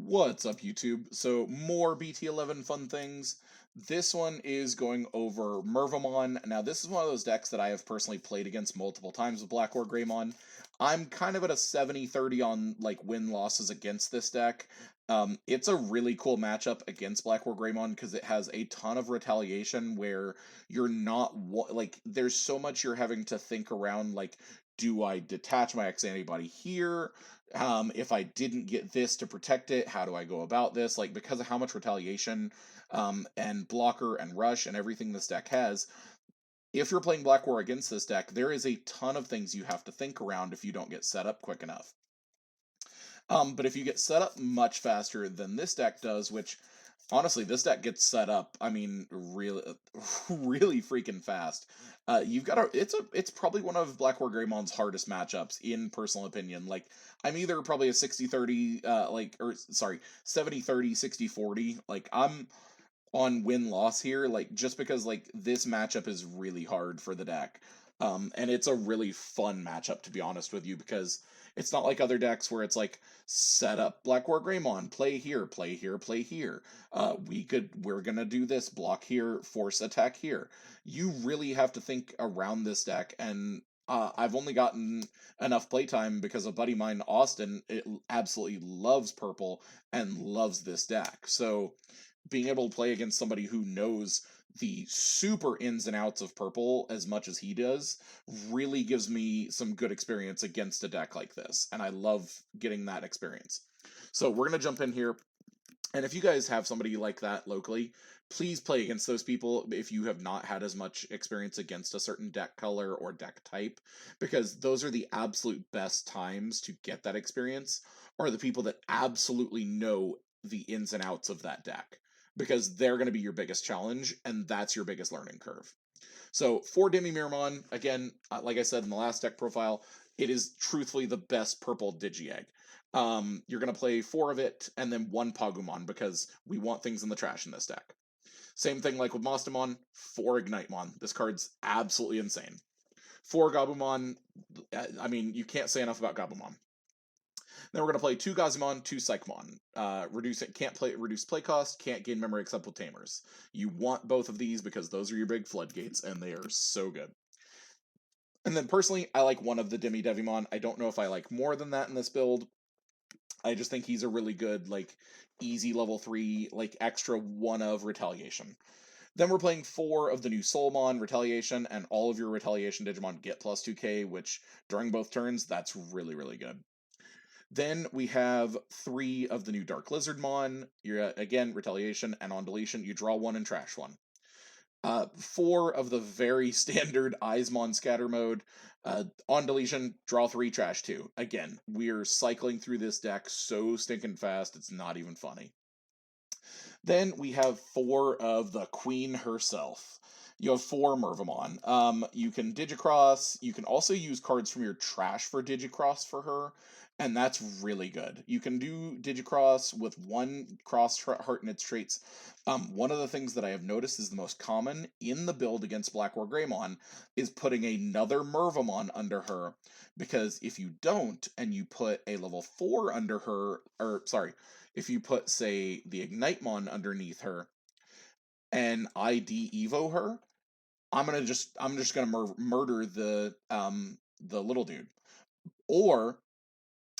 What's up, YouTube? So, more BT11 fun things. This one is going over Mervamon. Now, this is one of those decks that I have personally played against multiple times with Black or Greymon. I'm kind of at a 70-30 on like win losses against this deck. It's a really cool matchup against Black or Greymon because it has a ton of retaliation where you're not like there's so much you're having to think around like, do I detach my X antibody here? If I didn't get this to protect it, how do I go about this? Like, because of how much retaliation, and blocker and rush and everything this deck has, if you're playing Black War against this deck, there is a ton of things you have to think around if you don't get set up quick enough. But if you get set up much faster than this deck does, which honestly, this deck gets set up, I mean, really, really freaking fast. You've got it's probably one of Black War Greymon's hardest matchups, in personal opinion. Like, I'm either probably a 60-30, or sorry, 70-30, 60-40. Like, I'm on win-loss here, like, just because, like, this matchup is really hard for the deck. And it's a really fun matchup, to be honest with you, because it's not like other decks where it's like, set up Black War Greymon, play here, play here, play here. We're gonna do this, block here, force attack here. You really have to think around this deck, and I've only gotten enough playtime because a buddy of mine, Austin, absolutely loves purple and loves this deck. So being able to play against somebody who knows the super ins and outs of purple as much as he does really gives me some good experience against a deck like this, and I love getting that experience. So we're going to jump in here, and if you guys have somebody like that locally, please play against those people if you have not had as much experience against a certain deck color or deck type, because those are the absolute best times to get that experience, are the people that absolutely know the ins and outs of that deck, because they're going to be your biggest challenge, and that's your biggest learning curve. So for Mervamon, again, like I said in the last deck profile, it is truthfully the best purple Digi-Egg. You're going to play 4 of it, and then 1 Pagumon, because we want things in the trash in this deck. Same thing like with Mostamon, 4 Ignitemon. This card's absolutely insane. 4 Gabumon, I mean, you can't say enough about Gabumon. Then we're going to play 2 Gazimon, 2 Psychmon. Reduce play cost, can't gain memory except with Tamers. You want both of these because those are your big floodgates, and they are so good. And then personally, I like 1 of the Devimon. I don't know if I like more than that in this build. I just think he's a really good, like, easy level 3, like, extra 1 of retaliation. Then we're playing 4 of the new Soulmon Retaliation, and all of your Retaliation Digimon get plus 2k, which during both turns, that's really, really good. Then we have 3 of the new Dark Lizardmon. You're again retaliation, and on deletion you draw 1 and trash 1. 4 of the very standard Eismon scatter mode. On deletion, draw 3, trash 2. Again, we're cycling through this deck so stinking fast, it's not even funny. Then we have 4 of the Queen herself. You have 4 Mervamon. You can Digicross. You can also use cards from your trash for Digicross for her, and that's really good. You can do Digicross with 1 cross heart in its traits. One of the things that I have noticed is the most common in the build against Black or Greymon is putting another Mervamon under her, because if you don't and you put a level 4 under her, or sorry, if you put, say, the Ignitemon underneath her and I de-evo her, I'm just gonna murder the little dude. Or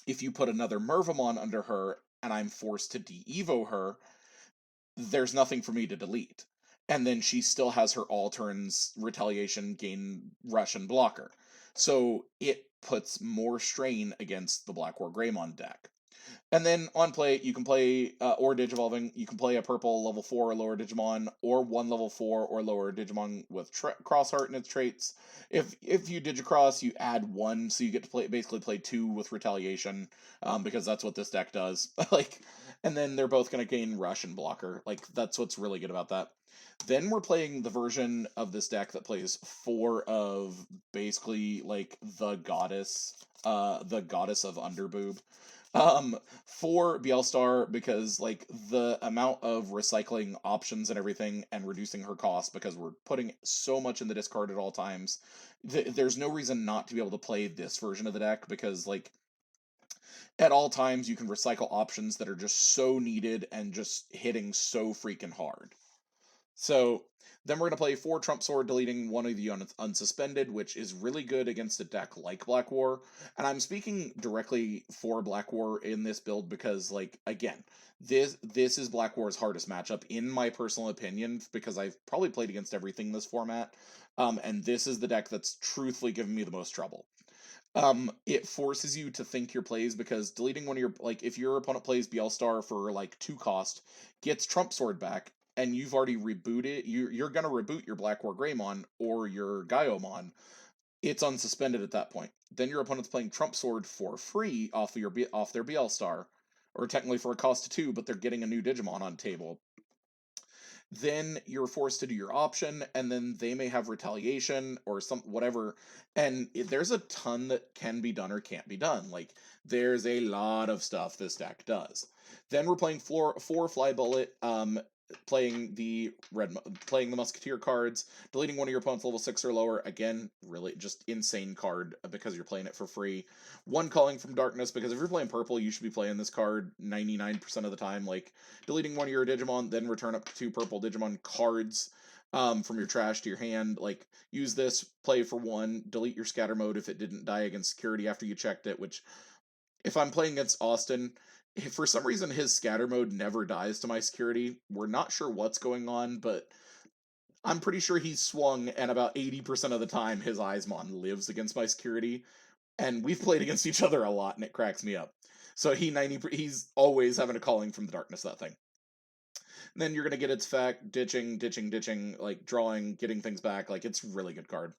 if you put another Mervamon under her and I'm forced to de-evo her, there's nothing for me to delete. And then she still has her all turns retaliation, gain, rush, and blocker. So it puts more strain against the Black War Greymon deck. And then on play, you can play, or Digivolving, you can play a purple level 4 or lower Digimon, or 1 level 4 or lower Digimon with Cross Heart in its traits. If you Digicross, you add 1, so you get to basically play 2 with Retaliation, because that's what this deck does. Like, and then they're both going to gain Rush and Blocker. Like, that's what's really good about that. Then we're playing the version of this deck that plays 4 of basically, like, the goddess of Underboob. For Bielstar, because like the amount of recycling options and everything and reducing her cost, because we're putting so much in the discard at all times, there's no reason not to be able to play this version of the deck, because like At all times, you can recycle options that are just so needed and just hitting so freaking hard. So then we're going to play 4 Trump Sword, deleting one of the unsuspended, which is really good against a deck like Black War. And I'm speaking directly for Black War in this build because, like, again, this is Black War's hardest matchup, in my personal opinion, because I've probably played against everything in this format. And this is the deck that's truthfully given me the most trouble. It forces you to think your plays because deleting one of your, like, if your opponent plays Bielstar for like 2 cost, gets Trump Sword back, and you've already rebooted, you're gonna reboot your Black War Greymon or your Gaiomon. It's unsuspended at that point. Then your opponent's playing Trump Sword for free off their Bielstar, or technically for a cost of 2, but they're getting a new Digimon on table. Then you're forced to do your option, and then they may have retaliation or some whatever. And there's a ton that can be done or can't be done. Like, there's a lot of stuff this deck does. Then we're playing 4 Fly Bullet, playing the playing the Musketeer cards, deleting one of your opponent's level 6 or lower. Again, really just insane card because you're playing it for free. 1 Calling from Darkness, because if you're playing purple, you should be playing this card 99% of the time. Like, deleting one of your Digimon, then return up to 2 purple Digimon cards from your trash to your hand. Like, use this, play for 1, delete your scatter mode if it didn't die against security after you checked it, which, if I'm playing against Austin, if for some reason his scatter mode never dies to my security, we're not sure what's going on, but I'm pretty sure he's swung, and about 80% of the time his Eismon lives against my security, and we've played against each other a lot, and it cracks me up. So he's always having a Calling from the Darkness, that thing. And then you're gonna get its fact, ditching, like drawing, getting things back. Like, it's a really good card.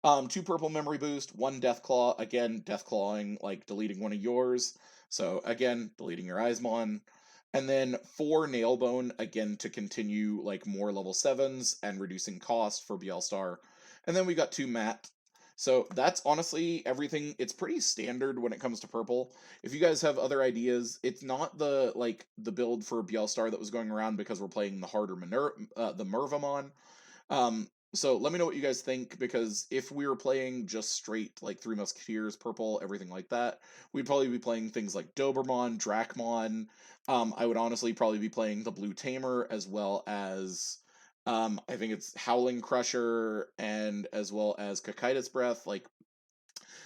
2 purple memory boost, 1 death claw. Again, death clawing, like deleting one of yours. So again, deleting your Eismon. And then 4 nailbone, again, to continue like more level 7s and reducing cost for Bielstar. And then we got 2 mat. So that's honestly everything. It's pretty standard when it comes to purple. If you guys have other ideas, it's not the build for Bielstar that was going around because we're playing the harder the Mervamon. So let me know what you guys think, because if we were playing just straight like 3 Musketeers, purple, everything like that, we'd probably be playing things like Dobermon, Dracmon. I would honestly probably be playing the Blue Tamer, as well as I think it's Howling Crusher, and as well as Cocytus Breath. Like,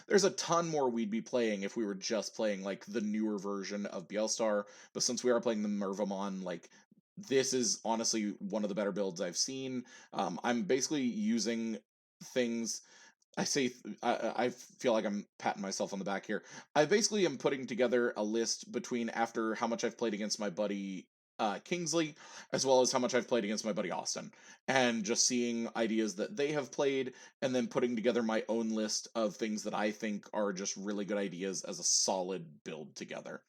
there's a ton more we'd be playing if we were just playing like the newer version of Bielstar. But since we are playing the Mervamon, like, this is honestly one of the better builds I've seen. I'm basically using things. I feel like I'm patting myself on the back here. I basically am putting together a list between after how much I've played against my buddy Kingsley, as well as how much I've played against my buddy Austin, and just seeing ideas that they have played, and then putting together my own list of things that I think are just really good ideas as a solid build together.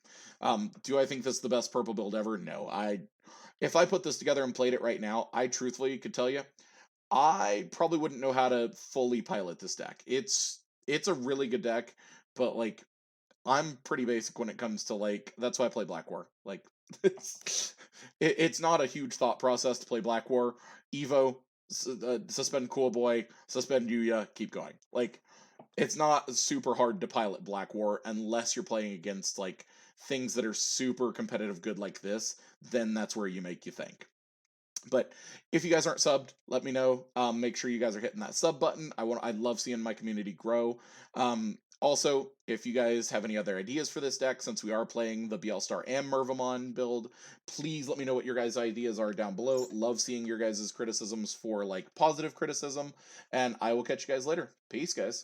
Do I think this is the best purple build ever? No. If I put this together and played it right now, I truthfully could tell you I probably wouldn't know how to fully pilot this deck. It's a really good deck, but like, I'm pretty basic when it comes to, like, that's why I play Black War. Like, it's not a huge thought process to play Black War. Evo, suspend Cool Boy, suspend Yuya, keep going. Like, it's not super hard to pilot Black War unless you're playing against like things that are super competitive good like this. Then that's where you make you think. But if you guys aren't subbed, let me know. Make sure you guys are hitting that sub button. I love seeing my community grow. Also, if you guys have any other ideas for this deck, since we are playing the Bielstar and Mervamon build, please let me know what your guys' ideas are down below. Love seeing your guys' criticisms for like positive criticism, and I will catch you guys later. Peace, guys.